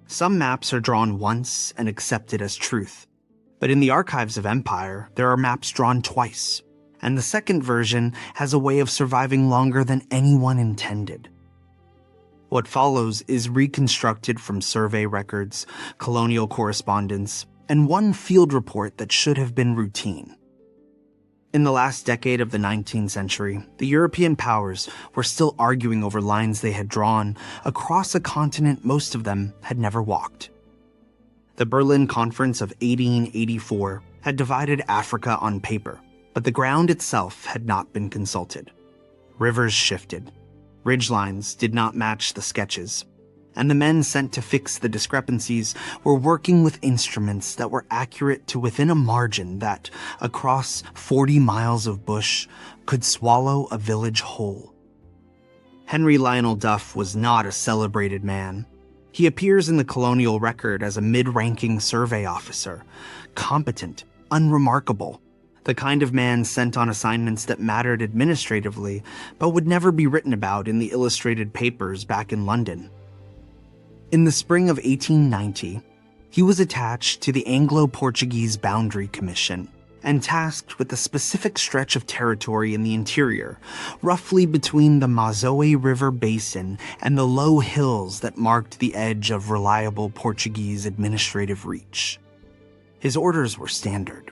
Some maps are drawn once and accepted as truth, but in the archives of empire, there are maps drawn twice, and the second version has a way of surviving longer than anyone intended. What follows is reconstructed from survey records, colonial correspondence, and one field report that should have been routine. In the last decade of the 19th century, the European powers were still arguing over lines they had drawn across a continent most of them had never walked. The Berlin Conference of 1884 had divided Africa on paper, but the ground itself had not been consulted. Rivers shifted. Ridgelines did not match the sketches, and the men sent to fix the discrepancies were working with instruments that were accurate to within a margin that, across 40 miles of bush, could swallow a village whole. Henry Lionel Duff was not a celebrated man. He appears in the colonial record as a mid-ranking survey officer, competent, unremarkable, the kind of man sent on assignments that mattered administratively but would never be written about in the illustrated papers back in London. In the spring of 1890, he was attached to the Anglo-Portuguese Boundary Commission and tasked with a specific stretch of territory in the interior, roughly between the Mazoe River basin and the low hills that marked the edge of reliable Portuguese administrative reach. His orders were standard.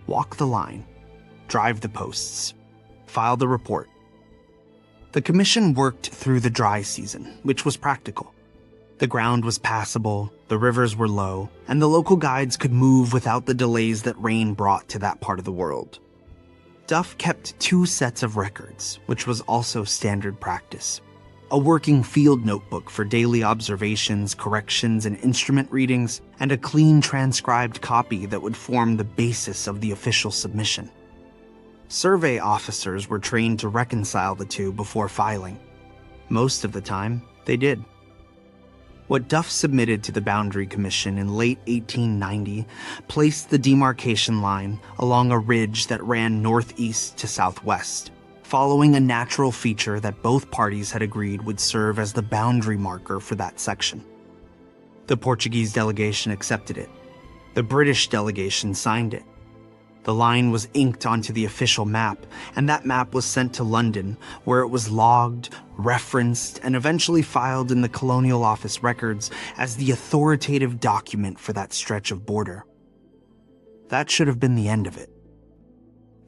Walk the line, drive the posts, file the report. The commission worked through the dry season, which was practical. The ground was passable, the rivers were low, and the local guides could move without the delays that rain brought to that part of the world. Duff kept 2 sets of records, which was also standard practice. A working field notebook for daily observations, corrections, and instrument readings, and a clean transcribed copy that would form the basis of the official submission. Survey officers were trained to reconcile the two before filing. Most of the time, they did. What Duff submitted to the Boundary Commission in late 1890 placed the demarcation line along a ridge that ran northeast to southwest, following a natural feature that both parties had agreed would serve as the boundary marker for that section. The Portuguese delegation accepted it. The British delegation signed it. The line was inked onto the official map, and that map was sent to London, where it was logged, referenced, and eventually filed in the Colonial Office records as the authoritative document for that stretch of border. That should have been the end of it.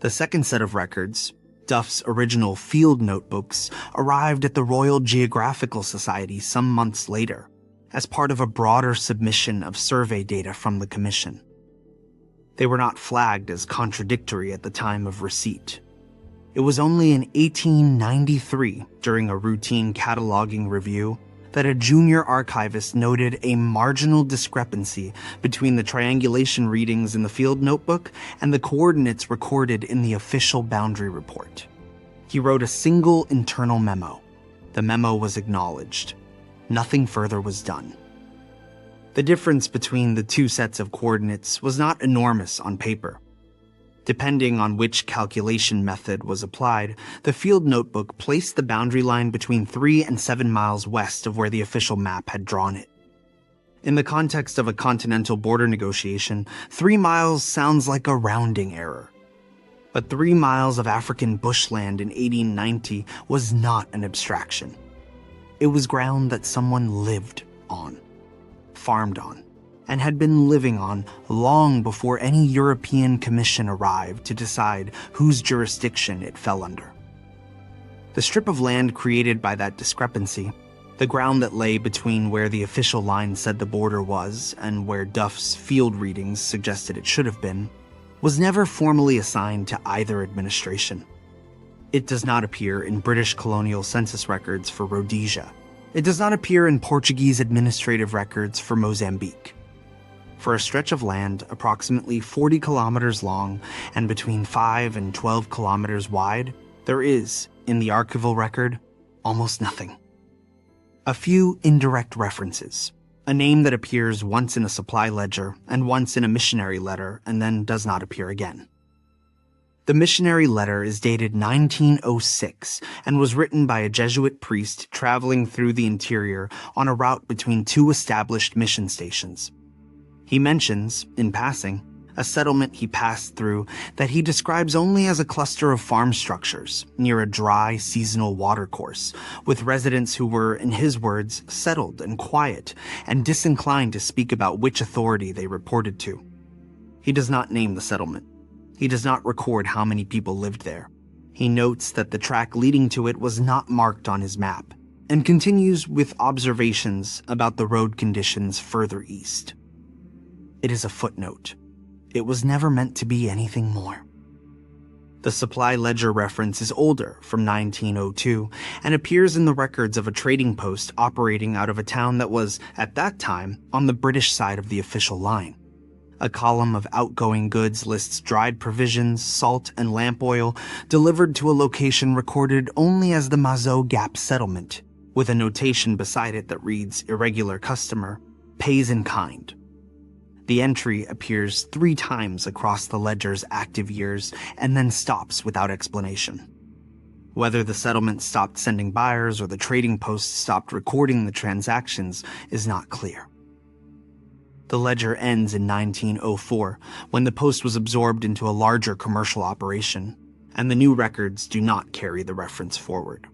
The second set of records, Duff's original field notebooks, arrived at the Royal Geographical Society some months later, as part of a broader submission of survey data from the Commission. They were not flagged as contradictory at the time of receipt. It was only in 1893, during a routine cataloging review, that a junior archivist noted a marginal discrepancy between the triangulation readings in the field notebook and the coordinates recorded in the official boundary report. He wrote a single internal memo. The memo was acknowledged. Nothing further was done. The difference between the 2 sets of coordinates was not enormous on paper. Depending on which calculation method was applied, the field notebook placed the boundary line between 3 and 7 miles west of where the official map had drawn it. In the context of a continental border negotiation, 3 miles sounds like a rounding error. But 3 miles of African bushland in 1890 was not an abstraction. It was ground that someone lived on, farmed on, and had been living on long before any European commission arrived to decide whose jurisdiction it fell under. The strip of land created by that discrepancy, the ground that lay between where the official line said the border was and where Duff's field readings suggested it should have been, was never formally assigned to either administration. It does not appear in British colonial census records for Rhodesia. It does not appear in Portuguese administrative records for Mozambique. For a stretch of land approximately 40 kilometers long and between 5 and 12 kilometers wide, there is, in the archival record, almost nothing. A few indirect references, a name that appears once in a supply ledger and once in a missionary letter and then does not appear again. The missionary letter is dated 1906 and was written by a Jesuit priest traveling through the interior on a route between two established mission stations. He mentions, in passing, a settlement he passed through that he describes only as a cluster of farm structures near a dry, seasonal watercourse, with residents who were, in his words, settled and quiet and disinclined to speak about which authority they reported to. He does not name the settlement. He does not record how many people lived there. He notes that the track leading to it was not marked on his map, and continues with observations about the road conditions further east. It is a footnote. It was never meant to be anything more. The supply ledger reference is older, from 1902, and appears in the records of a trading post operating out of a town that was, at that time, on the British side of the official line. A column of outgoing goods lists dried provisions, salt, and lamp oil delivered to a location recorded only as the Mazo Gap settlement, with a notation beside it that reads irregular customer, pays in kind. The entry appears 3 times across the ledger's active years and then stops without explanation. Whether the settlement stopped sending buyers or the trading post stopped recording the transactions is not clear. The ledger ends in 1904, when the post was absorbed into a larger commercial operation, and the new records do not carry the reference forward.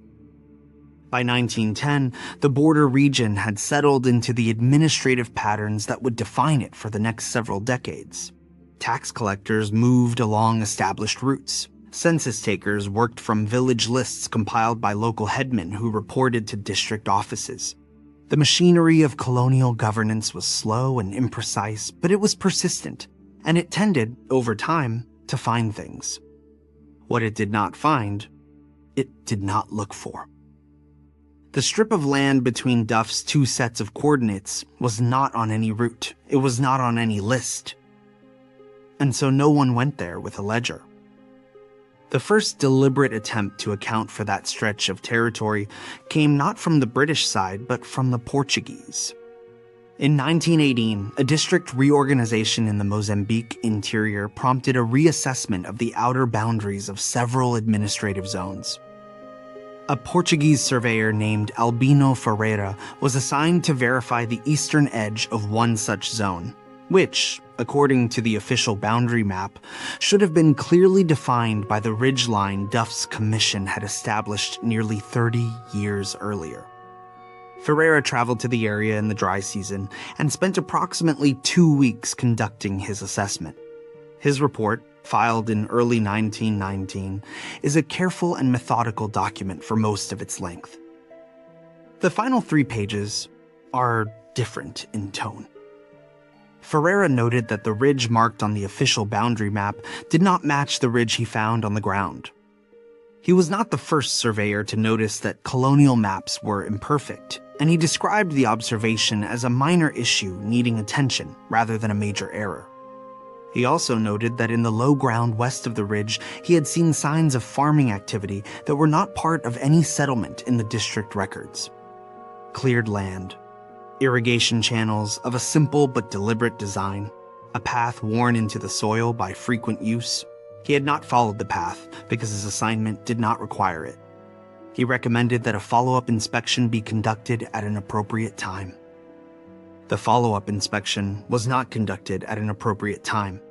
By 1910, the border region had settled into the administrative patterns that would define it for the next several decades. Tax collectors moved along established routes. Census takers worked from village lists compiled by local headmen who reported to district offices. The machinery of colonial governance was slow and imprecise, but it was persistent, and it tended, over time, to find things. What it did not find, it did not look for. The strip of land between Duff's 2 sets of coordinates was not on any route. It was not on any list. And so no one went there with a ledger. The first deliberate attempt to account for that stretch of territory came not from the British side, but from the Portuguese. In 1918, a district reorganization in the Mozambique interior prompted a reassessment of the outer boundaries of several administrative zones. A Portuguese surveyor named Albino Ferreira was assigned to verify the eastern edge of one such zone, which, according to the official boundary map, should have been clearly defined by the ridgeline Duff's commission had established nearly 30 years earlier. Ferreira traveled to the area in the dry season and spent approximately 2 weeks conducting his assessment. His report, filed in early 1919, is a careful and methodical document for most of its length. The final 3 pages are different in tone. Ferreira noted that the ridge marked on the official boundary map did not match the ridge he found on the ground. He was not the first surveyor to notice that colonial maps were imperfect, and he described the observation as a minor issue needing attention rather than a major error. He also noted that in the low ground west of the ridge, he had seen signs of farming activity that were not part of any settlement in the district records. Cleared land, irrigation channels of a simple but deliberate design, a path worn into the soil by frequent use. He had not followed the path because his assignment did not require it. He recommended that a follow-up inspection be conducted at an appropriate time. The follow-up inspection was not conducted at an appropriate time.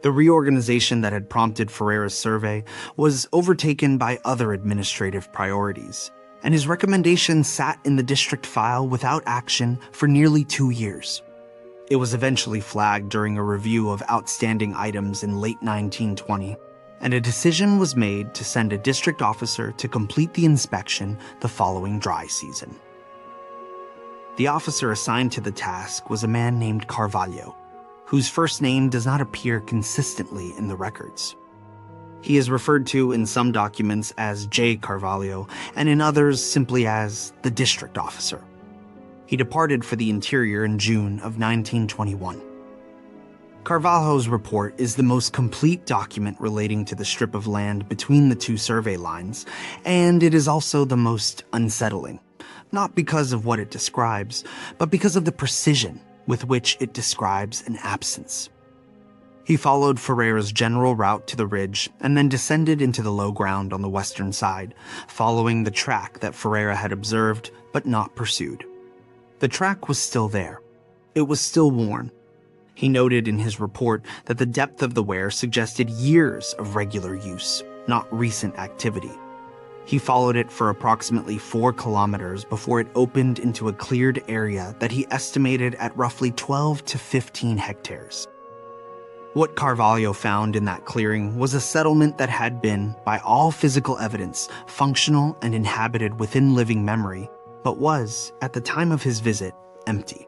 The reorganization that had prompted Ferreira's survey was overtaken by other administrative priorities, and his recommendation sat in the district file without action for nearly 2 years. It was eventually flagged during a review of outstanding items in late 1920, and a decision was made to send a district officer to complete the inspection the following dry season. The officer assigned to the task was a man named Carvalho, whose first name does not appear consistently in the records. He is referred to in some documents as J. Carvalho, and in others simply as the district officer. He departed for the interior in June of 1921. Carvalho's report is the most complete document relating to the strip of land between the 2 survey lines, and it is also the most unsettling, not because of what it describes, but because of the precision with which it describes an absence. He followed Ferreira's general route to the ridge and then descended into the low ground on the western side, following the track that Ferreira had observed but not pursued. The track was still there. It was still worn. He noted in his report that the depth of the wear suggested years of regular use, not recent activity. He followed it for approximately 4 kilometers before it opened into a cleared area that he estimated at roughly 12 to 15 hectares. What Carvalho found in that clearing was a settlement that had been, by all physical evidence, functional and inhabited within living memory, but was, at the time of his visit, empty.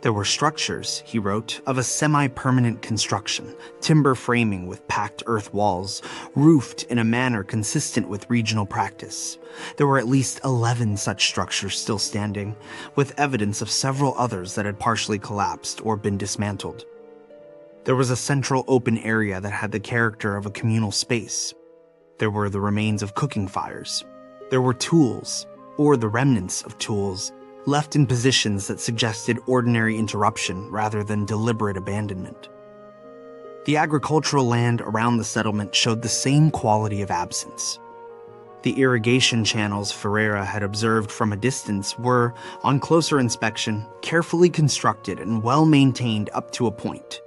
There were structures, he wrote, of a semi-permanent construction, timber framing with packed earth walls, roofed in a manner consistent with regional practice. There were at least 11 such structures still standing, with evidence of several others that had partially collapsed or been dismantled. There was a central open area that had the character of a communal space. There were the remains of cooking fires. There were tools, or the remnants of tools, left in positions that suggested ordinary interruption rather than deliberate abandonment. The agricultural land around the settlement showed the same quality of absence. The irrigation channels Ferreira had observed from a distance were, on closer inspection, carefully constructed and well maintained up to a point.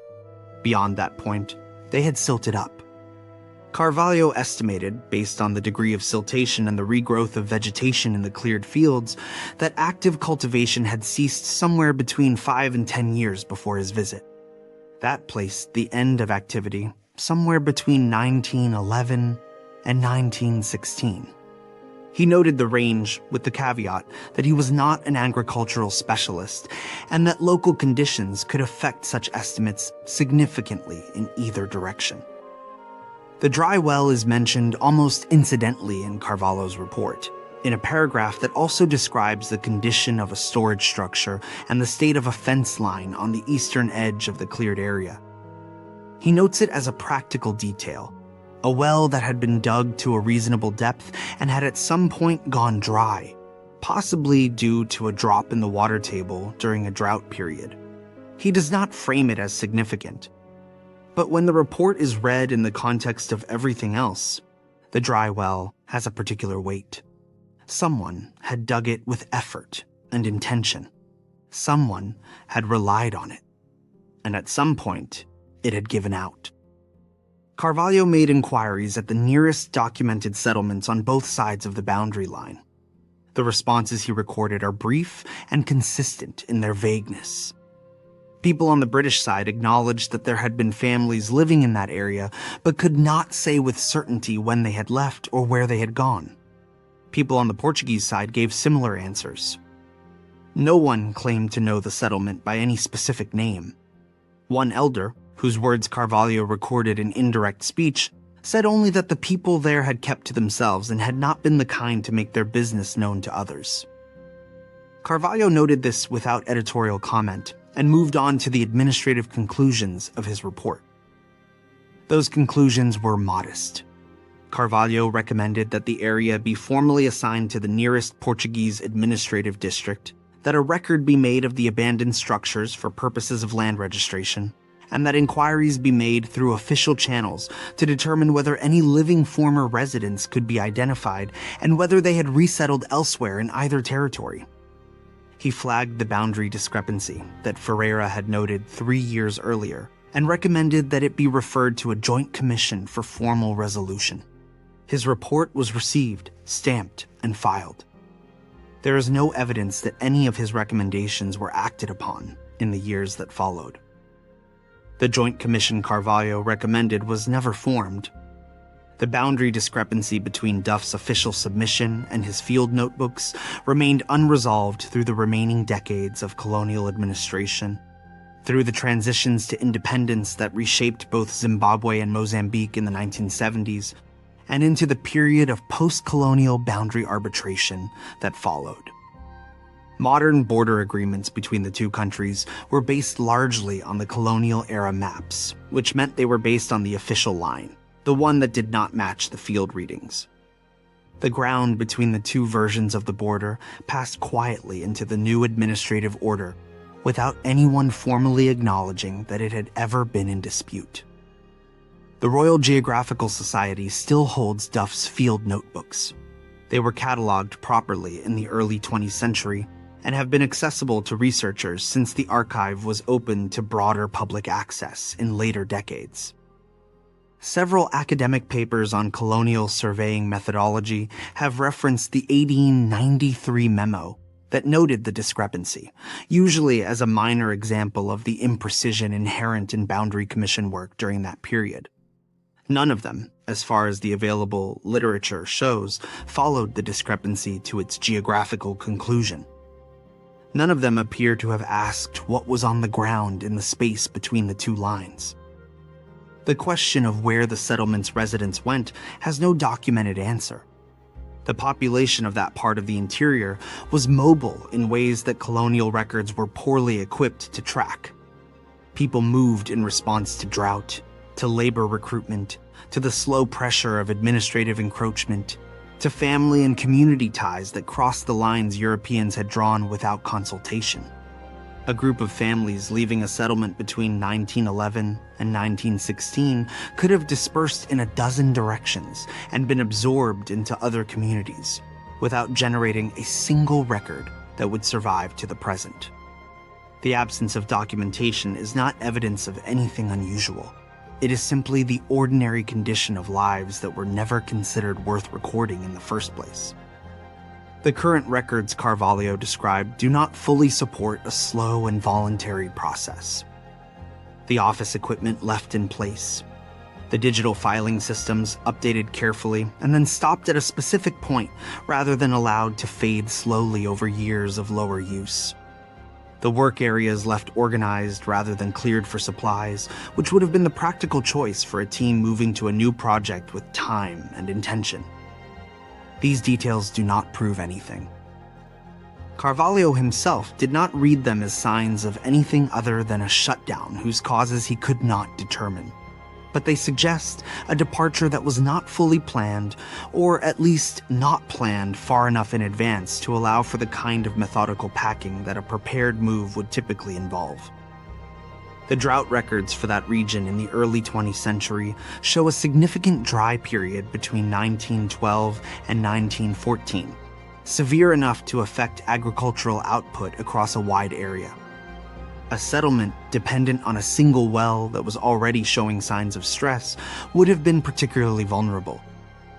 Beyond that point, they had silted up. Carvalho estimated, based on the degree of siltation and the regrowth of vegetation in the cleared fields, that active cultivation had ceased somewhere between 5 and 10 years before his visit. That placed the end of activity somewhere between 1911 and 1916. He noted the range with the caveat that he was not an agricultural specialist and that local conditions could affect such estimates significantly in either direction. The dry well is mentioned almost incidentally in Carvalho's report, in a paragraph that also describes the condition of a storage structure and the state of a fence line on the eastern edge of the cleared area. He notes it as a practical detail, a well that had been dug to a reasonable depth and had at some point gone dry, possibly due to a drop in the water table during a drought period. He does not frame it as significant. But when the report is read in the context of everything else, the dry well has a particular weight. Someone had dug it with effort and intention. Someone had relied on it. And at some point, it had given out. Carvalho made inquiries at the nearest documented settlements on both sides of the boundary line. The responses he recorded are brief and consistent in their vagueness. People on the British side acknowledged that there had been families living in that area, but could not say with certainty when they had left or where they had gone. People on the Portuguese side gave similar answers. No one claimed to know the settlement by any specific name. One elder, whose words Carvalho recorded in indirect speech, said only that the people there had kept to themselves and had not been the kind to make their business known to others. Carvalho noted this without editorial comment and moved on to the administrative conclusions of his report. Those conclusions were modest. Carvalho recommended that the area be formally assigned to the nearest Portuguese administrative district, that a record be made of the abandoned structures for purposes of land registration, and that inquiries be made through official channels to determine whether any living former residents could be identified and whether they had resettled elsewhere in either territory. He flagged the boundary discrepancy that Ferreira had noted 3 years earlier and recommended that it be referred to a joint commission for formal resolution. His report was received, stamped, and filed. There is no evidence that any of his recommendations were acted upon in the years that followed. The joint commission Carvalho recommended was never formed. The boundary discrepancy between Duff's official submission and his field notebooks remained unresolved through the remaining decades of colonial administration, through the transitions to independence that reshaped both Zimbabwe and Mozambique in the 1970s, and into the period of post-colonial boundary arbitration that followed. Modern border agreements between the two countries were based largely on the colonial-era maps, which meant they were based on the official line, the one that did not match the field readings. The ground between the two versions of the border passed quietly into the new administrative order, without anyone formally acknowledging that it had ever been in dispute. The Royal Geographical Society still holds Duff's field notebooks. They were cataloged properly in the early 20th century and have been accessible to researchers since the archive was open to broader public access in later decades. Several academic papers on colonial surveying methodology have referenced the 1893 memo that noted the discrepancy, usually as a minor example of the imprecision inherent in Boundary Commission work during that period. None of them, as far as the available literature shows, followed the discrepancy to its geographical conclusion. None of them appear to have asked what was on the ground in the space between the two lines. The question of where the settlement's residents went has no documented answer. The population of that part of the interior was mobile in ways that colonial records were poorly equipped to track. People moved in response to drought, to labor recruitment, to the slow pressure of administrative encroachment, to family and community ties that crossed the lines Europeans had drawn without consultation. A group of families leaving a settlement between 1911 and 1916 could have dispersed in a dozen directions and been absorbed into other communities, without generating a single record that would survive to the present. The absence of documentation is not evidence of anything unusual. It is simply the ordinary condition of lives that were never considered worth recording in the first place. The current records Carvalho described do not fully support a slow and voluntary process. The office equipment left in place, the digital filing systems updated carefully and then stopped at a specific point rather than allowed to fade slowly over years of lower use. The work areas left organized rather than cleared for supplies, which would have been the practical choice for a team moving to a new project with time and intention. These details do not prove anything. Carvalho himself did not read them as signs of anything other than a shutdown whose causes he could not determine. But they suggest a departure that was not fully planned, or at least not planned far enough in advance to allow for the kind of methodical packing that a prepared move would typically involve. The drought records for that region in the early 20th century show a significant dry period between 1912 and 1914, severe enough to affect agricultural output across a wide area. A settlement dependent on a single well that was already showing signs of stress would have been particularly vulnerable.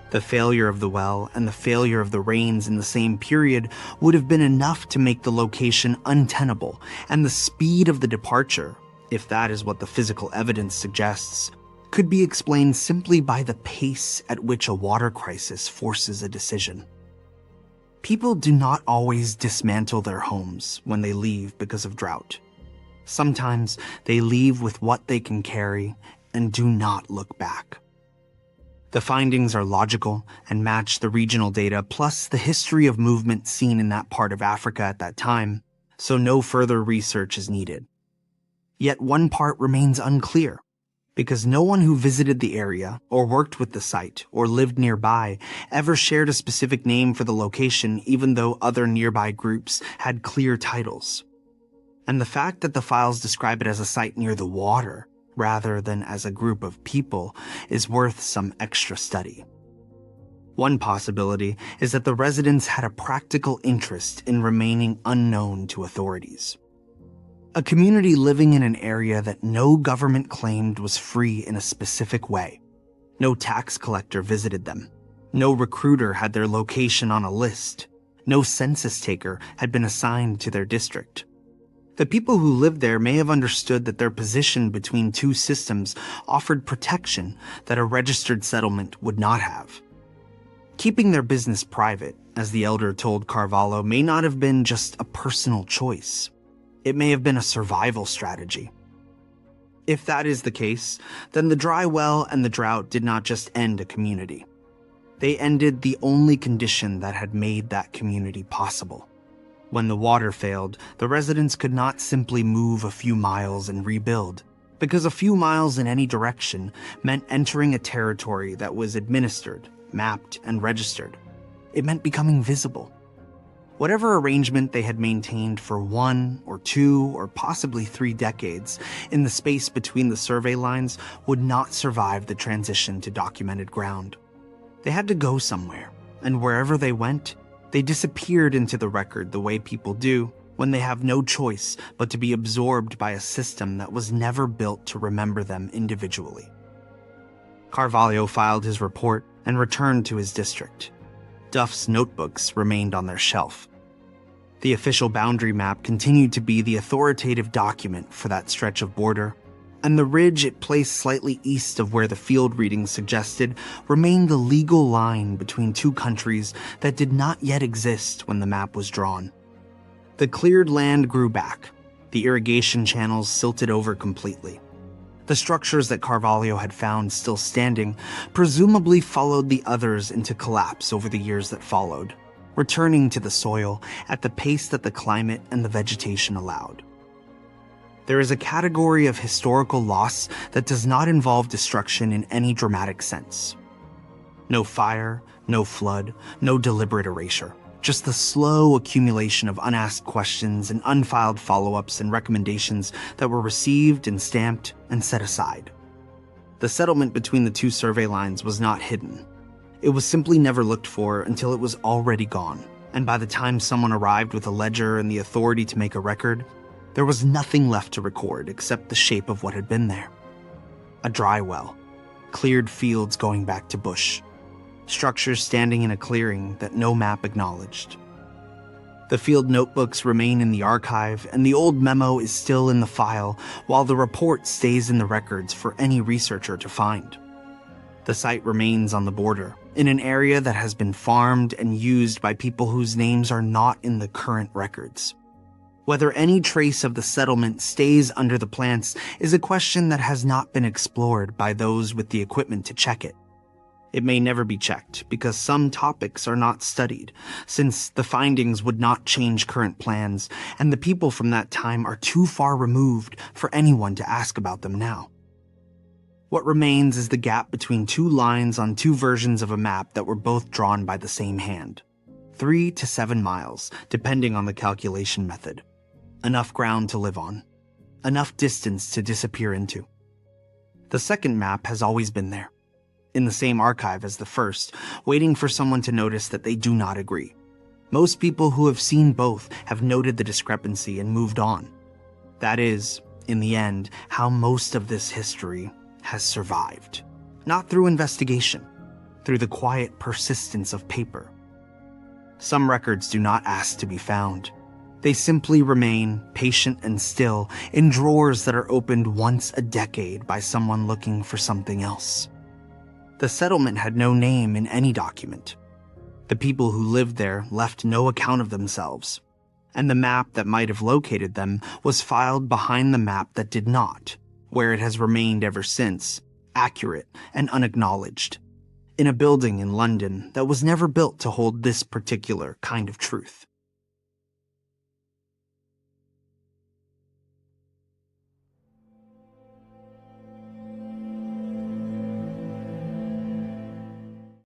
The failure of the well and the failure of the rains in the same period would have been enough to make the location untenable, and the speed of the departure, if that is what the physical evidence suggests, could be explained simply by the pace at which a water crisis forces a decision. People do not always dismantle their homes when they leave because of drought. Sometimes they leave with what they can carry and do not look back. The findings are logical and match the regional data plus the history of movement seen in that part of Africa at that time, so no further research is needed. Yet one part remains unclear, because no one who visited the area or worked with the site or lived nearby ever shared a specific name for the location, even though other nearby groups had clear titles. And the fact that the files describe it as a site near the water, rather than as a group of people, is worth some extra study. One possibility is that the residents had a practical interest in remaining unknown to authorities. A community living in an area that no government claimed was free in a specific way. No tax collector visited them. No recruiter had their location on a list. No census taker had been assigned to their district. The people who lived there may have understood that their position between two systems offered protection that a registered settlement would not have. Keeping their business private, as the elder told Carvalho, may not have been just a personal choice. It may have been a survival strategy. If that is the case, then the dry well and the drought did not just end a community. They ended the only condition that had made that community possible. When the water failed, the residents could not simply move a few miles and rebuild, because a few miles in any direction meant entering a territory that was administered, mapped, and registered. It meant becoming visible. Whatever arrangement they had maintained for 1 or 2 or possibly 3 decades in the space between the survey lines would not survive the transition to documented ground. They had to go somewhere, and wherever they went, they disappeared into the record the way people do when they have no choice but to be absorbed by a system that was never built to remember them individually. Carvalho filed his report and returned to his district. Duff's notebooks remained on their shelf. The official boundary map continued to be the authoritative document for that stretch of border, and the ridge it placed slightly east of where the field readings suggested remained the legal line between two countries that did not yet exist when the map was drawn. The cleared land grew back, the irrigation channels silted over completely. The structures that Carvalho had found still standing presumably followed the others into collapse over the years that followed, returning to the soil at the pace that the climate and the vegetation allowed. There is a category of historical loss that does not involve destruction in any dramatic sense. No fire, no flood, no deliberate erasure. Just the slow accumulation of unasked questions and unfiled follow-ups and recommendations that were received and stamped and set aside. The settlement between the two survey lines was not hidden. It was simply never looked for until it was already gone, and by the time someone arrived with a ledger and the authority to make a record, there was nothing left to record except the shape of what had been there. A dry well, cleared fields going back to bush, structures standing in a clearing that no map acknowledged. The field notebooks remain in the archive, and the old memo is still in the file, while the report stays in the records for any researcher to find. The site remains on the border, in an area that has been farmed and used by people whose names are not in the current records. Whether any trace of the settlement stays under the plants is a question that has not been explored by those with the equipment to check it. It may never be checked because some topics are not studied, since the findings would not change current plans, and the people from that time are too far removed for anyone to ask about them now. What remains is the gap between two lines on two versions of a map that were both drawn by the same hand. 3 to 7 miles, depending on the calculation method. Enough ground to live on. Enough distance to disappear into. The second map has always been there, in the same archive as the first, waiting for someone to notice that they do not agree. Most people who have seen both have noted the discrepancy and moved on. That is, in the end, how most of this history has survived. Not through investigation, through the quiet persistence of paper. Some records do not ask to be found. They simply remain, patient and still, in drawers that are opened once a decade by someone looking for something else. The settlement had no name in any document. The people who lived there left no account of themselves, and the map that might have located them was filed behind the map that did not, where it has remained ever since, accurate and unacknowledged, in a building in London that was never built to hold this particular kind of truth.